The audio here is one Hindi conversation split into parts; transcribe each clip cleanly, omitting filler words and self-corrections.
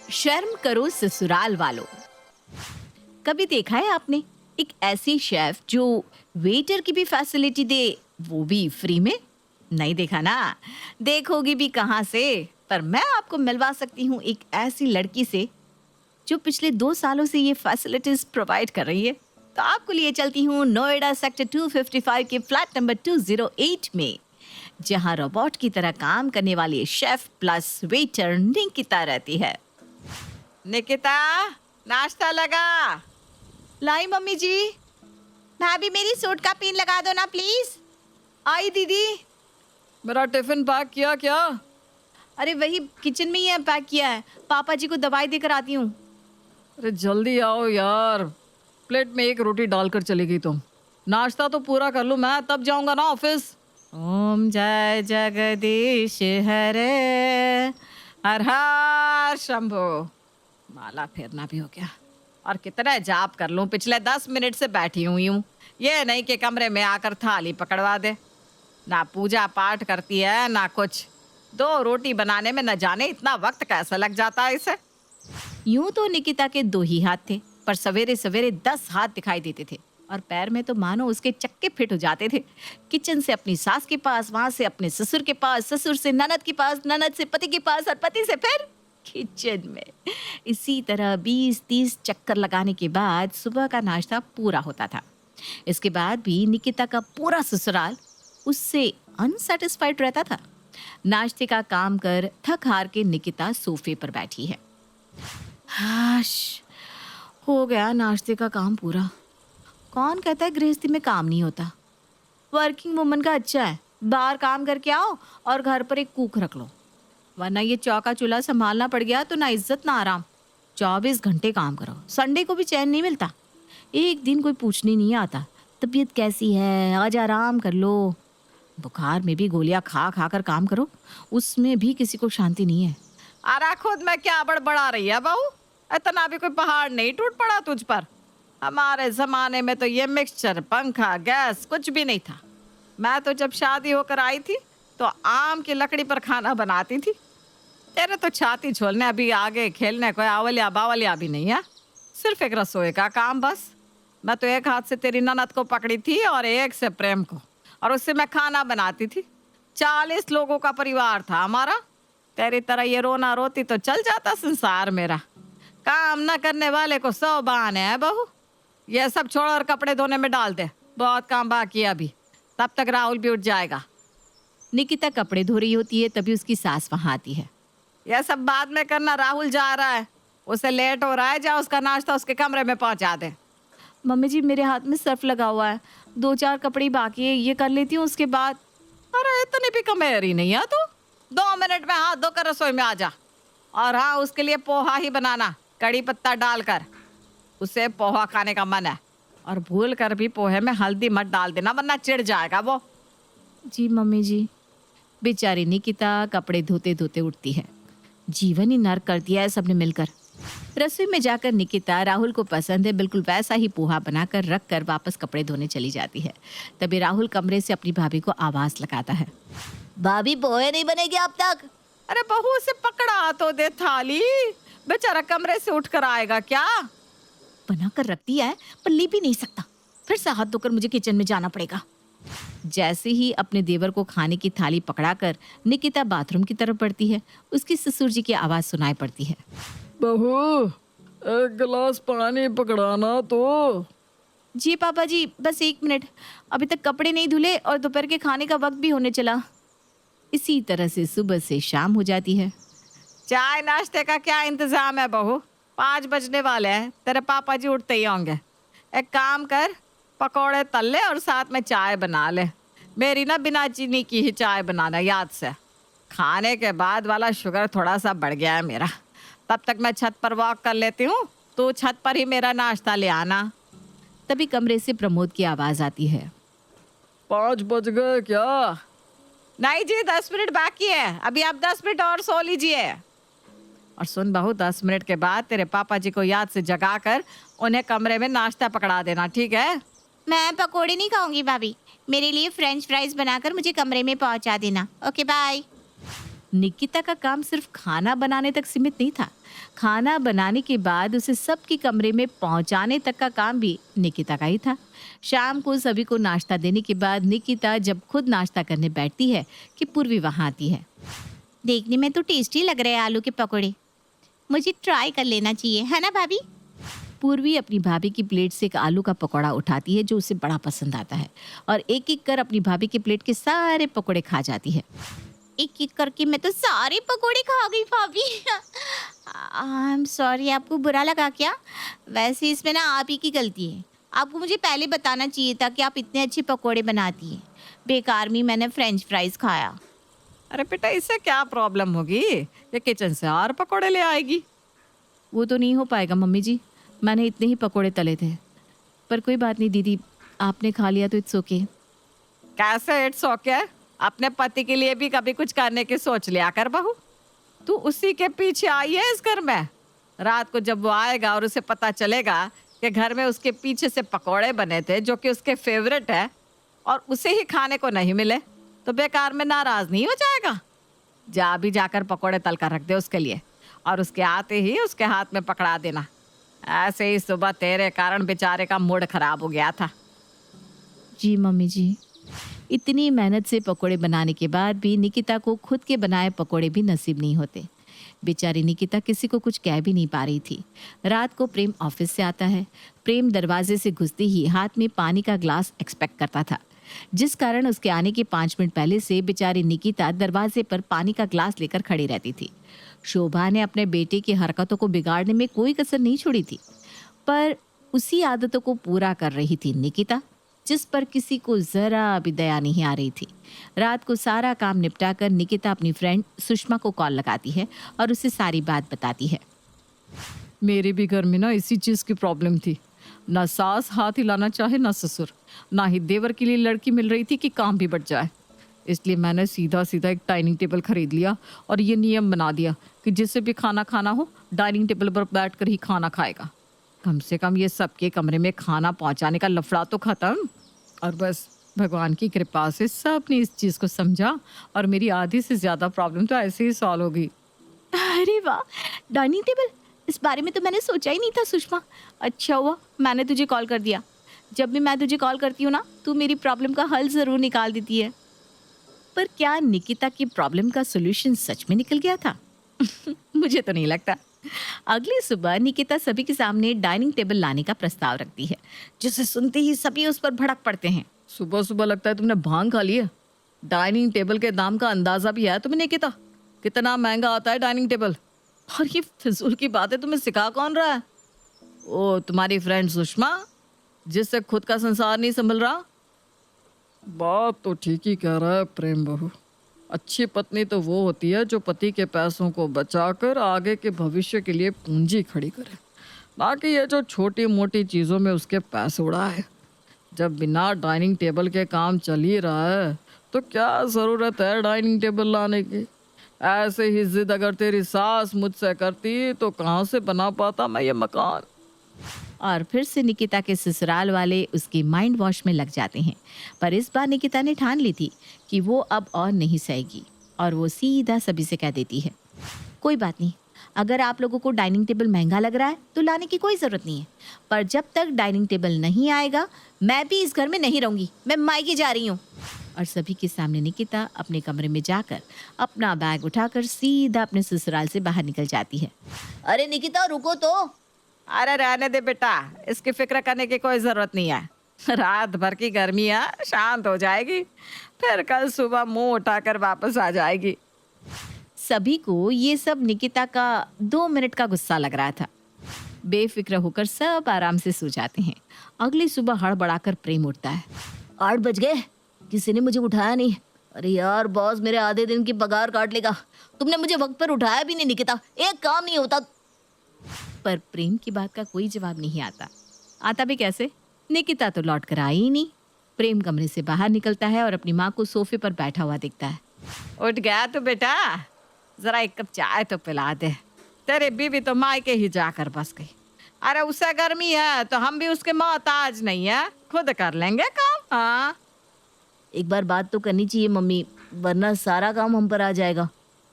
शर्म करो ससुराल वालों। कभी देखा है आपने एक ऐसी शेफ जो वेटर की भी फैसिलिटी दे, वो भी फ्री में? नहीं देखा ना। देखोगी भी कहाँ से। पर मैं आपको मिलवा सकती हूँ एक ऐसी लड़की से जो पिछले 2 सालों से ये फैसिलिटीज प्रोवाइड कर रही है। तो आपको लिए चलती हूँ नोएडा सेक्टर 255 के फ्लैट नंबर 208 में, जहाँ रोबोट की तरह काम करने वाली शेफ प्लस वेटर निकिता रहती है। निकिता, नाश्ता लगा। लाई मम्मी जी। भाभी मेरी सूट का पिन लगा दो ना प्लीज। आई दीदी। मेरा टिफिन पैक किया क्या? अरे वही किचन में ही है, पैक किया है। पापा जी को दवाई देकर आती हूँ। अरे जल्दी आओ यार, प्लेट में एक रोटी डालकर चली गई तुम। नाश्ता तो पूरा कर लूँ मैं, तब जाऊंगा ना ऑफिस। ओम जय जगदीश हरे, हर हर शंभो। माला फेरना भी हो गया। और कितना जाप कर लूं, पिछले 10 मिनट से बैठी हुई हूँ। ये नहीं कि कमरे में आकर थाली पकड़वा दे। ना पूजा पाठ करती है ना कुछ। 2 रोटी बनाने में न जाने इतना वक्त कैसे लग जाता है इसे। यूं तो निकिता के 2 ही हाथ थे, पर सवेरे सवेरे 10 हाथ दिखाई देते थे और पैर में तो मानो उसके चक्के फिट हो जाते थे। किचन से अपनी सास के पास, वहां से अपने ससुर के पास, ससुर से ननद के पास, ननद से पति के पास और पति से फिर किचन में। इसी तरह 20-30 चक्कर लगाने के बाद सुबह का नाश्ता पूरा होता था। इसके बाद भी निकिता का पूरा ससुराल उससे अनसेटिस्फाइड रहता था। नाश्ते का काम कर थक हार के निकिता सोफे पर बैठी है। हाश, हो गया नाश्ते का काम पूरा। कौन कहता है गृहस्थी में काम नहीं होता। वर्किंग वुमन का अच्छा है, बाहर काम करके आओ और घर पर एक कुक रख लो, वरना ये चौका चूल्हा संभालना पड़ गया तो ना इज्जत ना आराम। 24 घंटे काम करो, संडे को भी चैन नहीं मिलता। एक दिन कोई पूछने नहीं आता तबीयत कैसी है, आज आराम कर लो। बुखार में भी गोलियां खा खा कर काम करो, उसमें भी किसी को शांति नहीं है। अरे खुद में क्या बड़बड़ा रही है बहू, इतना भी कोई पहाड़ नहीं टूट पड़ा तुझ पर। हमारे जमाने में तो ये मिक्सचर, पंखा, गैस कुछ भी नहीं था। मैं तो जब शादी होकर आई थी तो आम की लकड़ी पर खाना बनाती थी। तेरे तो छाती छोलने अभी आगे खेलने कोई आवलिया बावलिया भी नहीं है, सिर्फ एक रसोई का काम बस। मैं तो एक हाथ से तेरी ननद को पकड़ी थी और एक से प्रेम को, और उससे मैं खाना बनाती थी। 40 लोगों का परिवार था हमारा। तेरी तरह ये रोना रोती तो चल जाता संसार मेरा। काम न करने वाले को 100 बहाने हैं बहू। ये सब छोड़ और कपड़े धोने में डाल दे, बहुत काम बाकी है अभी, तब तक राहुल भी उठ जाएगा। निकिता कपड़े धो रही होती है, तभी उसकी सास वहां आती है। यह सब बाद में करना, राहुल जा रहा है, उसे लेट हो रहा है, जा उसका नाश्ता उसके कमरे में पहुंचा दे। मम्मी जी मेरे हाथ में सर्फ लगा हुआ है, 2-4 कपड़े बाकी है, ये कर लेती हूँ उसके बाद। अरे इतनी भी कमेरी नहीं है तू, 2 मिनट में हाथ धोकर रसोई में आ जा। और हाँ, उसके लिए पोहा ही बनाना, कड़ी पत्ता डालकर। उसे पोहा खाने का मन है, और भूल कर भी पोहे में हल्दी मत डाल देना वरना चिढ़ जाएगा वो। जी मम्मी जी। बेचारी निकिता कपड़े धोते धोते उठती है। जीवन ही नर्क कर दिया है सबने मिलकर। रसोई में जाकर निकिता राहुल को पसंद है बिल्कुल वैसा ही पोहा बनाकर रख कर वापस कपड़े धोने चली जाती है। तभी राहुल कमरे से अपनी भाभी को आवाज लगाता है। भाभी पोहे नहीं बनेगी अब तक? अरे बहू उसे पकड़ा तो दे थाली, बेचारा कमरे से उठकर आएगा क्या। बना कर रखती है पर ले भी नहीं सकता, फिर से हाथ धोकर मुझे किचन में जाना पड़ेगा। जैसे ही अपने देवर को खाने की थाली पकड़ाकर निकिता बाथरूम की तरफ बढ़ती है, उसकी ससुर जी की आवाज सुनाई पड़ती है। बहू, एक गिलास पानी पकड़ाना तो। जी पापा जी, बस 1 मिनट, अभी तक कपड़े नहीं धुले और दोपहर के खाने का वक्त भी होने चला। इसी तरह से सुबह से शाम हो जाती है। चाय नाश्ते का क्या इंतजाम है बहू? 5 बजने वाले हैं, तेरे पापा जी उठते ही होंगे। एक काम कर, पकौड़े तल ले और साथ में चाय बना ले। मेरी ना बिना चीनी की ही चाय बनाना याद से। खाने के बाद वाला शुगर थोड़ा सा बढ़ गया है मेरा। तब तक मैं छत पर वॉक कर लेती हूँ, तो छत पर ही मेरा नाश्ता ले आना। तभी कमरे से प्रमोद की आवाज आती है। 5 बज गए क्या? नहीं जी, 10 मिनट बाकी है, अभी आप 10 मिनट और सो लीजिए। और सुन बहू, 10 मिनट के बाद तेरे पापा जी को याद से जगाकर उन्हें कमरे में नाश्ता पकड़ा देना, ठीक है? मैं पकोड़े नहीं खाऊंगी भाभी, मेरे लिए फ्रेंच फ्राइज बनाकर मुझे कमरे में पहुंचा देना। Okay bye. निकिता का काम सिर्फ खाना बनाने तक सीमित नहीं था। खाना बनाने के बाद उसे सबके कमरे में पहुंचाने तक का काम भी निकिता का ही था। शाम को सभी को नाश्ता देने के बाद निकिता जब खुद नाश्ता करने बैठती है कि पूर्वी वहाँ आती है। देखने में तो टेस्टी लग रहे हैं आलू के पकौड़े, मुझे ट्राई कर लेना चाहिए, है ना भाभी? पूर्वी अपनी भाभी की प्लेट से एक आलू का पकौड़ा उठाती है जो उसे बड़ा पसंद आता है और एक एक कर अपनी भाभी की प्लेट के सारे पकौड़े खा जाती है। एक एक करके मैं तो सारे पकौड़े खा गई भाभी। आई एम सॉरी, आपको बुरा लगा क्या? वैसे इसमें ना आप ही की गलती है, आपको मुझे पहले बताना चाहिए था कि आप इतने अच्छे पकौड़े बनाती हैं। बेकार में मैंने फ्रेंच फ्राइज खाया। अरे बेटा, इससे क्या प्रॉब्लम होगी? ये किचन से और पकौड़े ले आएगी। वो तो नहीं हो पाएगा मम्मी जी, मैंने इतने ही पकौड़े तले थे। पर कोई बात नहीं दीदी, आपने खा लिया तो इट्स ओके। कैसे इट्स ओके? अपने पति के लिए भी कभी कुछ करने की सोच लिया कर बहू। तू उसी के पीछे आई है इस घर में। रात को जब वो आएगा और उसे पता चलेगा कि घर में उसके पीछे से पकौड़े बने थे जो कि उसके फेवरेट है और उसे ही खाने को नहीं मिले, तो बेकार में नाराज नहीं हो जाएगा? जा भी जाकर पकौड़े तल कर रख दे उसके लिए और उसके आते ही उसके हाथ में पकड़ा देना। ऐसे ही सुबह तेरे कारण बेचारे का मूड खराब हो गया था। जी मम्मी जी। इतनी मेहनत से पकोड़े बनाने के बाद भी निकिता को खुद के बनाए पकोड़े भी नसीब नहीं होते। बेचारी निकिता किसी को कुछ कह भी नहीं पा रही थी। रात को प्रेम ऑफिस से आता है। प्रेम दरवाजे से घुसते ही हाथ में पानी का ग्लास एक्सपेक्ट करता था, जिस कारण उसके आने के 5 मिनट पहले से बेचारी निकिता दरवाजे पर पानी का ग्लास लेकर खड़ी रहती थी। शोभा ने अपने बेटे की हरकतों को बिगाड़ने में कोई कसर नहीं छोड़ी थी, पर उसी आदतों को पूरा कर रही थी निकिता, जिस पर किसी को जरा भी दया नहीं आ रही थी। रात को सारा काम निपटाकर निकिता अपनी फ्रेंड सुषमा को कॉल लगाती है और उसे सारी बात बताती है। मेरे भी घर में ना इसी चीज़ की प्रॉब्लम थी। ना सास हाथ हिलाना चाहे ना ससुर, ना ही देवर के लिए लड़की मिल रही थी कि काम भी बढ़ जाए। इसलिए मैंने सीधा सीधा एक डाइनिंग टेबल खरीद लिया और ये नियम बना दिया कि जिसे भी खाना खाना हो डाइनिंग टेबल पर बैठकर ही खाना खाएगा। कम से कम ये सबके कमरे में खाना पहुंचाने का लफड़ा तो खत्म। और बस भगवान की कृपा से सबने इस चीज़ को समझा और मेरी आधी से ज़्यादा प्रॉब्लम तो ऐसे ही सॉल्व हो गई। अरे वाह, डाइनिंग टेबल, इस बारे में तो मैंने सोचा ही नहीं था सुषमा। अच्छा हुआ मैंने तुझे कॉल कर दिया। जब भी मैं तुझे कॉल करती हूँ ना, तू मेरी प्रॉब्लम का हल ज़रूर निकाल देती है। पर क्या निकिता की प्रॉब्लम का सोल्यूशन सच में निकल गया था? मुझे तो नहीं लगता। अगली सुबह निकिता सभी के सामने डाइनिंग टेबल लाने का प्रस्ताव रखती है, जिसे सुनते ही सभी उस पर भड़क पड़ते हैं। सुबह सुबह लगता है तुमने भांग खा ली है। डाइनिंग टेबल के दाम का अंदाज़ा भी है तुम्हें निकिता? कितना महंगा आता है डाइनिंग टेबल? और ये फिजूल की बातें तुम्हें सिखा कौन रहा है? ओ, तुम्हारी फ्रेंड सुषमा, जिससे खुद का संसार नहीं संभल रहा। बात तो ठीक ही कह रहा है प्रेम बहू। अच्छी पत्नी तो वो होती है जो पति के पैसों को बचाकर आगे के भविष्य के लिए पूंजी खड़ी करे, बाकी ये जो छोटी मोटी चीज़ों में उसके पैसे उड़ाए। जब बिना डाइनिंग टेबल के काम चल ही रहा है तो क्या ज़रूरत है डाइनिंग टेबल लाने की? ऐसे ही जिद अगर तेरी सास मुझसे करती तो कहाँ से बना पाता मैं ये मकान। और फिर से निकिता के ससुराल वाले उसके माइंड वॉश में लग जाते हैं। पर इस बार निकिता ने ठान ली थी कि वो अब और नहीं सहेगी और वो सीधा सभी से कह देती है, कोई बात नहीं, अगर आप लोगों को डाइनिंग टेबल महंगा लग रहा है तो लाने की कोई ज़रूरत नहीं है। पर जब तक डाइनिंग टेबल नहीं आएगा मैं भी इस घर में नहीं रहूँगी, मैं मायके जा रही हूँ। और सभी के सामने निकिता अपने कमरे में जाकर अपना बैग उठाकर सीधा अपने ससुराल से बाहर निकल जाती है। अरे निकिता रुको तो। अरे रहने दे बेटा, इसकी फिक्र करने की कोई ज़रूरत नहीं है। रात भर की गर्मी है, शांत हो जाएगी, फिर कल सुबह मुंह उठाकर वापस आ जाएगी। सभी को ये सब निकिता का 2 मिनट का गुस्सा लग रहा था। बेफिक्र होकर सब आराम से सो जाते हैं। अगली सुबह हड़बड़ाकर प्रेम उठता है। 8 बज गए, किसी ने मुझे उठाया नहीं। अरे यार बॉस मेरे आधे दिन की पगार काट लेगा। तुमने मुझे वक्त पर उठाया भी नहीं निकिता, एक काम नहीं होता। पर प्रेम की बात का कोई जवाब नहीं आता। आता भी कैसे? निकिता तो लौट कर आई ही नहीं। प्रेम कमरे से बाहर निकलता है और अपनी माँ को सोफे पर बैठा हुआ दिखता है। उठ गया तो बेटा, जरा एक कप चाय तो पिला दे। तेरी बीवी तो मायके ही जाकर बस गई। अरे उसे गर्मी है तो हम भी उसके मोहताज नहीं है, खुद कर लेंगे काम। हाँ, एक बार बात तो करनी चाहिए मम्मी, वरना सारा काम हम पर आ जाएगा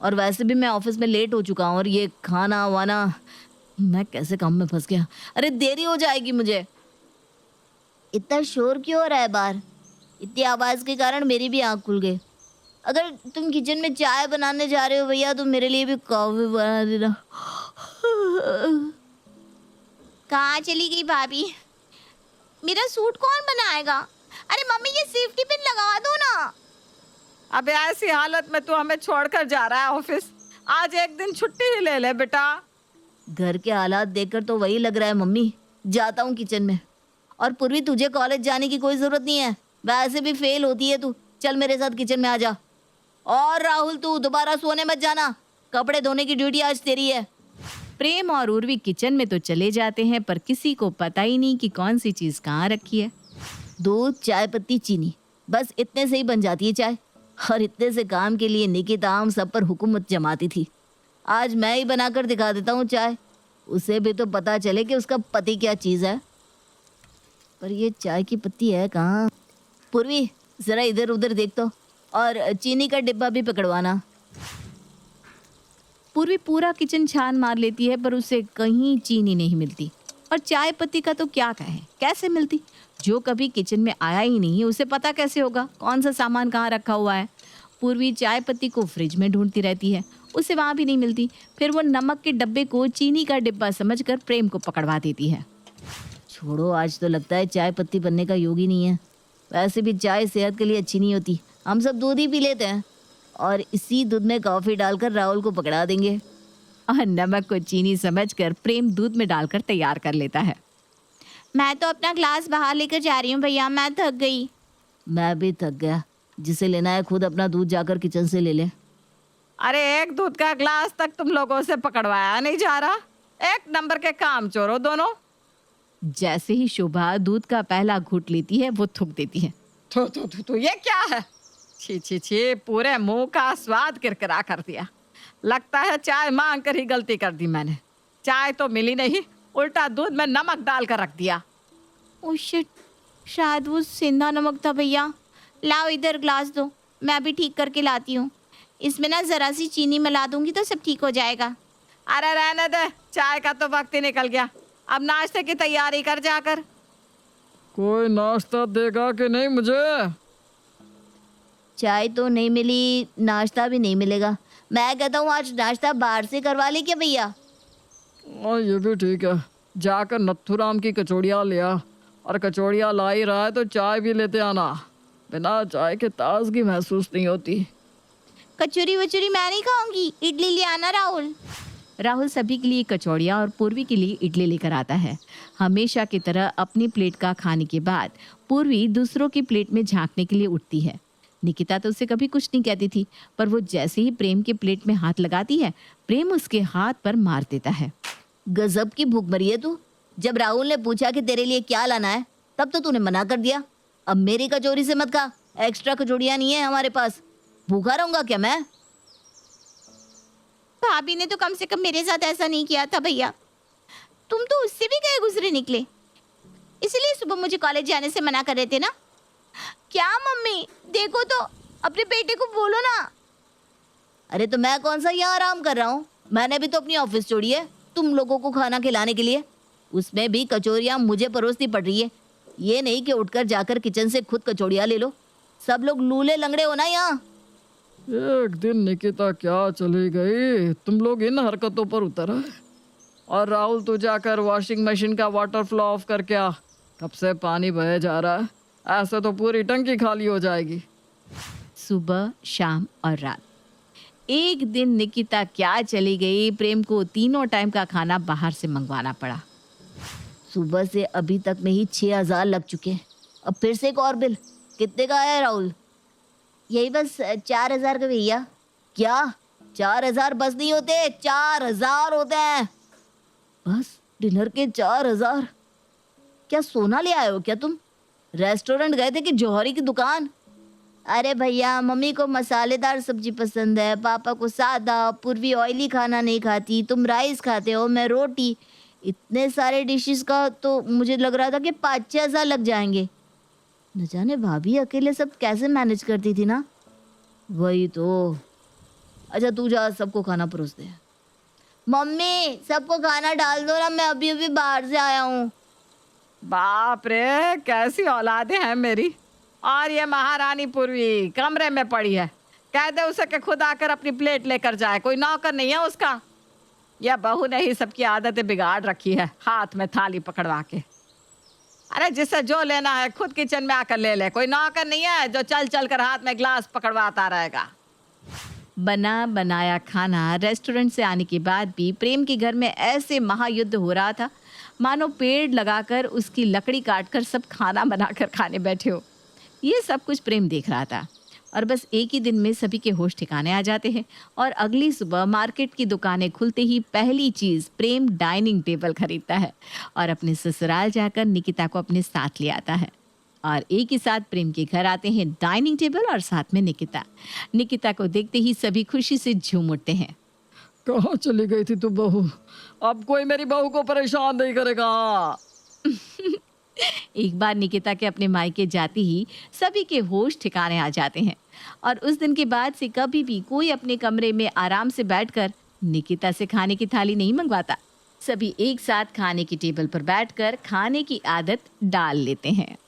और वैसे भी मैं ऑफिस में लेट हो चुका हूँ और ये खाना वाना, मैं कैसे काम में फंस गया। अरे देरी हो जाएगी मुझे। इतना शोर क्यों हो रहा है बाहर? इतनी आवाज़ के कारण मेरी भी आँख खुल गई। अगर तुम किचन में चाय बनाने जा रहे हो भैया तो मेरे लिए भी कॉफी बना देना। कहाँ चली गई भाभी? मेरा सूट कौन बनाएगा? अरे मम्मी ये सेफ्टी पिन लगा दो ना। अब ऐसी हालत में तू हमें छोड़कर जा रहा है ऑफिस? आज एक दिन छुट्टी ही ले ले बेटा। घर के हालात देखकर तो वही लग रहा है मम्मी। जाता हूँ किचन में। और पूर्वी तुझे कॉलेज जाने की कोई ज़रूरत नहीं है, वैसे भी फेल होती है तू। चल मेरे साथ किचन में आ जा। और राहुल तू दोबारा सोने मत जाना, कपड़े धोने की ड्यूटी आज तेरी है। प्रेम और उर्वी किचन में तो चले जाते हैं पर किसी को पता ही नहीं कि कौन सी चीज़ कहाँ रखी है। दूध, चाय पत्ती, चीनी, बस इतने से ही बन जाती है चाय। और इतने से काम के लिए निकिता हम सब पर हुकूमत जमाती थी। आज मैं ही बनाकर दिखा देता हूँ चाय, उसे भी तो पता चले कि उसका पति क्या चीज़ है। पर ये चाय की पत्ती है कहाँ? पूर्वी ज़रा इधर उधर देख तो, और चीनी का डिब्बा भी पकड़वाना। पूर्वी पूरा किचन छान मार लेती है पर उसे कहीं चीनी नहीं मिलती। और चाय पत्ती का तो क्या कहें, कैसे मिलती? जो कभी किचन में आया ही नहीं उसे पता कैसे होगा कौन सा सामान कहाँ रखा हुआ है। पूर्वी चाय पत्ती को फ्रिज में ढूंढती रहती है, उसे वहाँ भी नहीं मिलती। फिर वो नमक के डब्बे को चीनी का डिब्बा समझकर प्रेम को पकड़वा देती है। छोड़ो, आज तो लगता है चाय पत्ती बनने का योग ही नहीं है। वैसे भी चाय सेहत के लिए अच्छी नहीं होती, हम सब दूध ही पी लेते हैं। और इसी दूध में कॉफ़ी डालकर राहुल को पकड़ा देंगे। और नमक को चीनी समझकर प्रेम दूध में डालकर तैयार कर लेता है। मैं तो अपना ग्लास बाहर लेकर जा रही हूँ भैया, मैं थक गई। मैं भी थक गया। जिसे लेना है खुद अपना दूध जाकर किचन से ले ले। अरे एक दूध का ग्लास तक तुम लोगों से पकड़वाया नहीं जा रहा। एक नंबर के काम चोर हो दोनों। जैसे ही शोभा दूध का पहला घूंट लेती है वो थूक देती है। थू ये क्या है? छी छी छी, पूरे मुंह का स्वाद किरकिरा कर दिया। लगता है चाय मांग कर ही गलती कर दी मैंने। चाय तो मिली नहीं, उल्टा दूध में नमक डाल कर रख दिया। ओह शिट, शायद वो सेंधा नमक था भैया। लाओ इधर ग्लास दो, मैं अभी ठीक करके लाती हूँ। इसमें ना ज़रा सी चीनी मिला दूंगी तो सब ठीक हो जाएगा। अरे रहने दे, चाय का तो वक्त ही निकल गया। अब नाश्ते की तैयारी कर जाकर। कोई नाश्ता देगा कि नहीं मुझे? चाय तो नहीं मिली, नाश्ता भी नहीं मिलेगा। मैं कहता हूँ आज नाश्ता बाहर से करवा ले क्या भैया? हाँ ये भी ठीक है। जाकर नथुराम की कचौड़ियाँ ले आ, और कचौड़ियाँ ला ही रहा है तो चाय भी लेते आना। बिना चाय के ताजगी महसूस नहीं होती। कचौरी वचौरी मैं नहीं खाऊंगी, इडली ले आना राहुल। राहुल सभी के लिए कचौड़ियाँ और पूर्वी के लिए इडली लेकर आता है। हमेशा की तरह अपनी प्लेट का खाने के बाद पूर्वी दूसरों की प्लेट में झांकने के लिए उठती है। निकिता तो उसे कभी कुछ नहीं कहती थी, पर वो जैसे ही प्रेम के प्लेट में हाथ लगाती है, प्रेम उसके हाथ पर मार देता है। गजब की भूख मरी है तू। जब राहुल ने पूछा कि तेरे लिए क्या लाना है, तब तो तूने मना कर दिया। अब मेरी कचौरी से मत खा, एक्स्ट्रा कचौड़ियाँ नहीं है हमारे पास। भूखा रहूंगा क्या मैं? भाभी ने तो कम से कम मेरे साथ ऐसा नहीं किया था भैया। तुम तो उससे भी गए गुजरे निकले, इसलिए सुबह मुझे कॉलेज जाने से मना कर रहे थे ना। क्या मम्मी, देखो तो अपने बेटे को बोलो ना। अरे तो मैं कौन सा यहाँ आराम कर रहा हूँ, मैंने भी तो अपनी ऑफिस छोड़ी है तुम लोगों को खाना खिलाने के लिए। उसमें भी कचौरियाँ मुझे परोसनी पड़ रही है। ये नहीं कि उठकर जाकर किचन से खुद कचौड़ियाँ ले लो। सब लोग लूले लंगड़े हो ना यहाँ। एक दिन निकिता क्या चली गई, तुम लोग इन हरकतों पर उतर आए। और राहुल तू जाकर वॉशिंग मशीन का वाटर फ्लो ऑफ करके आ, कब से पानी बहे जा रहा है, ऐसे तो पूरी टंकी खाली हो जाएगी। सुबह, शाम और रात। एक दिन निकिता क्या चली गई, प्रेम को तीनों टाइम का खाना बाहर से मंगवाना पड़ा। सुबह से अभी तक में ही 6,000 लग चुके। अब फिर से एक और बिल। कितने का आया राहुल? यही बस 4,000 का भैया। क्या 4,000 बस नहीं होते, 4,000 होते हैं बस। डिनर के 4,000? क्या सोना ले आए हो क्या तुम? रेस्टोरेंट गए थे कि जौहरी की दुकान? अरे भैया, मम्मी को मसालेदार सब्जी पसंद है, पापा को सादा, पूर्वी ऑयली खाना नहीं खाती, तुम राइस खाते हो, मैं रोटी। इतने सारे डिशेस का तो मुझे लग रहा था कि 5-6,000 लग जाएंगे। न जाने भाभी अकेले सब कैसे मैनेज करती थी ना। वही तो, अच्छा तू जा सबको खाना परोस दे। मम्मी सबको खाना डाल दो ना, मैं अभी अभी बाहर से आया हूँ। बाप रे, कैसी औलादें हैं मेरी। और ये महारानी पूर्वी कमरे में पड़ी है, कह दे उसे कि खुद आकर अपनी प्लेट लेकर जाए, कोई नौकर नहीं है उसका। यह बहू ने ही सबकी आदतें बिगाड़ रखी है, हाथ में थाली पकड़वा के। अरे जिसे जो लेना है खुद किचन में आकर ले ले, कोई नौकर नहीं है जो चल चल कर हाथ में ग्लास पकड़वाता रहेगा। बना बनाया खाना रेस्टोरेंट से आने के बाद भी प्रेम के घर में ऐसे महायुद्ध हो रहा था मानो पेड़ लगाकर उसकी लकड़ी काटकर सब खाना बनाकर खाने बैठे हो। ये सब कुछ प्रेम देख रहा था और बस एक ही दिन में सभी के होश ठिकाने आ जाते हैं और अगली सुबह मार्केट की दुकानें खुलते ही पहली चीज़ प्रेम डाइनिंग टेबल खरीदता है और अपने ससुराल जाकर निकिता को अपने साथ ले आता है। और एक ही साथ प्रेम के घर आते हैं डाइनिंग टेबल और साथ में निकिता। निकिता को देखते ही सभी खुशी से झूम उठते हैं। कहाँ चली गई थी तू बहू? अब कोई मेरी बहू को परेशान नहीं करेगा। एक बार निकिता के अपने मायके जाते ही सभी के होश ठिकाने आ जाते हैं और उस दिन के बाद से कभी भी कोई अपने कमरे में आराम से बैठकर निकिता से खाने की थाली नहीं मंगवाता। सभी एक साथ खाने की टेबल पर बैठकर खाने की आदत डाल लेते हैं।